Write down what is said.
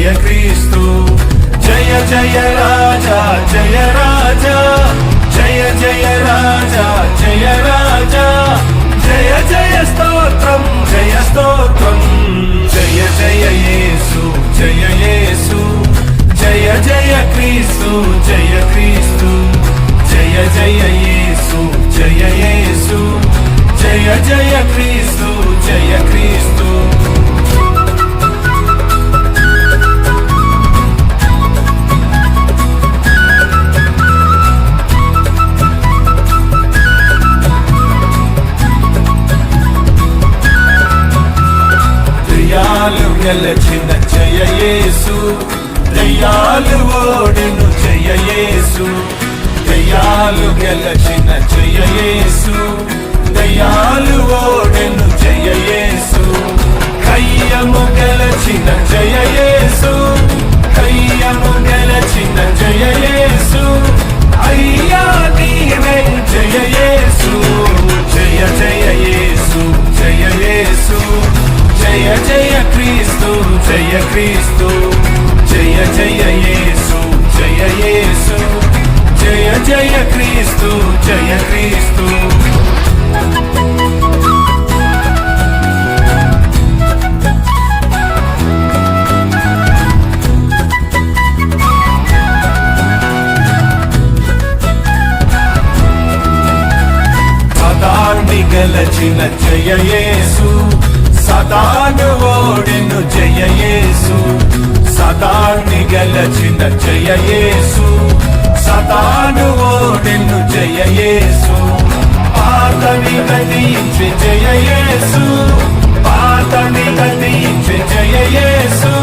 జయ క్రీస్తు జయ జయ రాజా జయ రాజా జయ జయ రాజా జయ రాజా జయ జయ స్తోత్రం జయ స్తోత్రం జయ జయ యేసు జయ యేసు జయ జయ క్రీస్తు జయ క్రీస్తు జయ జయ యేసు జయ యేసు జయ జయ క్రీస్తు జయ క్రీస్తు దయ్యాలు గెలచిన జయ యేసు దయ్యాలు ఓడెను జయ యేసు దయ్యాలు గెలచిన జయ యేసు దయ్యాలు ఓడెను జయ యేసు కయ్యము గెలచిన జయ యేసు కయ్యము గెలచిన జయ యేసు అయ్యా నీవే జయ యేసు జయ జయ యేసు జయ యేసు జయ జయ క్రీస్తు జయ క్రీస్తు జయ జయ యేసు జయ యేసు జయ జయ క్రీస్తు జయ క్రీస్తు సదాన్ని గెలచిన జయ యేసు సదాను ఓడెను జయ యేసు సదాన్ని గెలచిన జయ యేసు సదాను ఓడెను జయ యేసు పాతని గదించి జయ యేసు పాతని గదించి జయ యేసు